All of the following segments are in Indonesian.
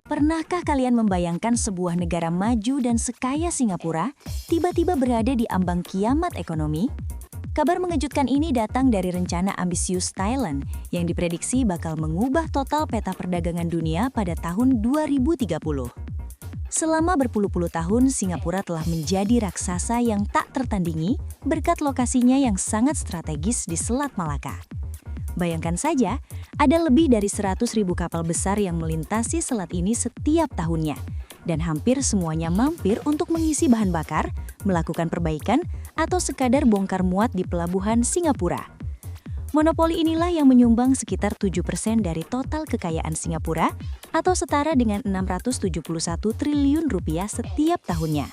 Pernahkah kalian membayangkan sebuah negara maju dan sekaya Singapura tiba-tiba berada di ambang kiamat ekonomi? Kabar mengejutkan ini datang dari rencana ambisius Thailand yang diprediksi bakal mengubah total peta perdagangan dunia pada tahun 2030. Selama berpuluh-puluh tahun, Singapura telah menjadi raksasa yang tak tertandingi berkat lokasinya yang sangat strategis di Selat Malaka. Bayangkan saja, ada lebih dari 100.000 kapal besar yang melintasi selat ini setiap tahunnya, dan hampir semuanya mampir untuk mengisi bahan bakar, melakukan perbaikan, atau sekadar bongkar muat di pelabuhan Singapura. Monopoli inilah yang menyumbang sekitar 7% dari total kekayaan Singapura, atau setara dengan 671 triliun rupiah setiap tahunnya.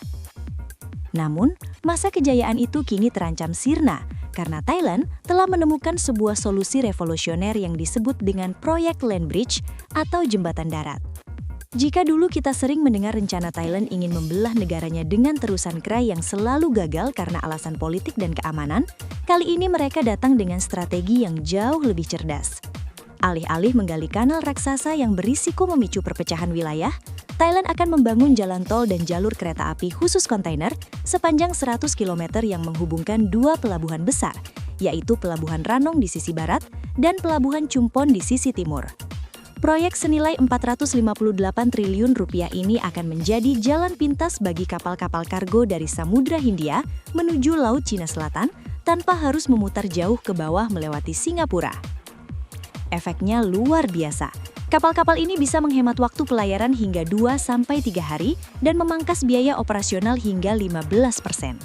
Namun, masa kejayaan itu kini terancam sirna, karena Thailand telah menemukan sebuah solusi revolusioner yang disebut dengan proyek Land Bridge atau jembatan darat. Jika dulu kita sering mendengar rencana Thailand ingin membelah negaranya dengan terusan krai yang selalu gagal karena alasan politik dan keamanan, kali ini mereka datang dengan strategi yang jauh lebih cerdas. Alih-alih menggali kanal raksasa yang berisiko memicu perpecahan wilayah, Thailand akan membangun jalan tol dan jalur kereta api khusus kontainer sepanjang 100 km yang menghubungkan dua pelabuhan besar, yaitu Pelabuhan Ranong di sisi barat dan Pelabuhan Chumpon di sisi timur. Proyek senilai 458 triliun rupiah ini akan menjadi jalan pintas bagi kapal-kapal kargo dari Samudra Hindia menuju Laut Cina Selatan tanpa harus memutar jauh ke bawah melewati Singapura. Efeknya luar biasa. Kapal-kapal ini bisa menghemat waktu pelayaran hingga 2-3 hari dan memangkas biaya operasional hingga 15%.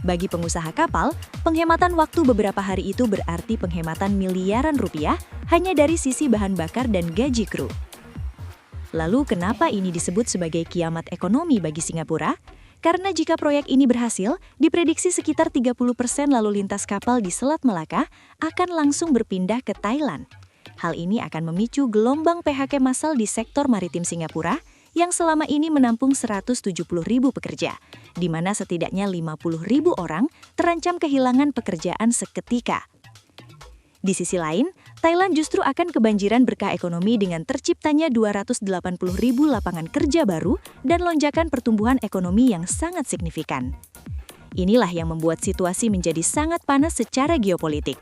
Bagi pengusaha kapal, penghematan waktu beberapa hari itu berarti penghematan miliaran rupiah hanya dari sisi bahan bakar dan gaji kru. Lalu kenapa ini disebut sebagai kiamat ekonomi bagi Singapura? Karena jika proyek ini berhasil, diprediksi sekitar 30% lalu lintas kapal di Selat Malaka akan langsung berpindah ke Thailand. Hal ini akan memicu gelombang PHK massal di sektor maritim Singapura yang selama ini menampung 170.000 pekerja, di mana setidaknya 50.000 orang terancam kehilangan pekerjaan seketika. Di sisi lain, Thailand justru akan kebanjiran berkah ekonomi dengan terciptanya 280.000 lapangan kerja baru dan lonjakan pertumbuhan ekonomi yang sangat signifikan. Inilah yang membuat situasi menjadi sangat panas secara geopolitik.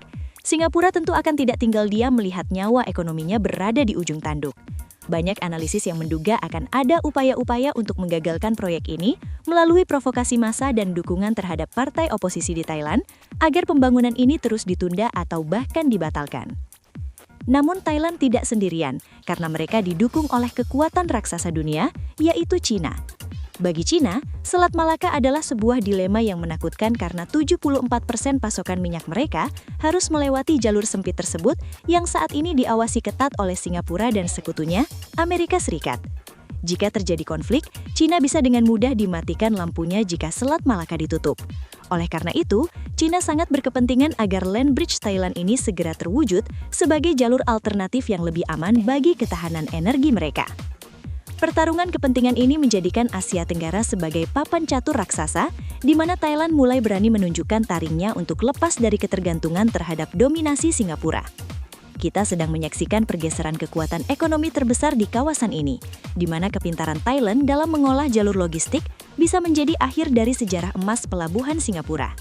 Singapura tentu akan tidak tinggal diam melihat nyawa ekonominya berada di ujung tanduk. Banyak analisis yang menduga akan ada upaya-upaya untuk menggagalkan proyek ini melalui provokasi massa dan dukungan terhadap partai oposisi di Thailand agar pembangunan ini terus ditunda atau bahkan dibatalkan. Namun Thailand tidak sendirian karena mereka didukung oleh kekuatan raksasa dunia, yaitu China. Bagi China, Selat Malaka adalah sebuah dilema yang menakutkan karena 74% pasokan minyak mereka harus melewati jalur sempit tersebut yang saat ini diawasi ketat oleh Singapura dan sekutunya, Amerika Serikat. Jika terjadi konflik, China bisa dengan mudah dimatikan lampunya jika Selat Malaka ditutup. Oleh karena itu, China sangat berkepentingan agar Land Bridge Thailand ini segera terwujud sebagai jalur alternatif yang lebih aman bagi ketahanan energi mereka. Pertarungan kepentingan ini menjadikan Asia Tenggara sebagai papan catur raksasa, di mana Thailand mulai berani menunjukkan taringnya untuk lepas dari ketergantungan terhadap dominasi Singapura. Kita sedang menyaksikan pergeseran kekuatan ekonomi terbesar di kawasan ini, di mana kepintaran Thailand dalam mengolah jalur logistik bisa menjadi akhir dari sejarah emas pelabuhan Singapura.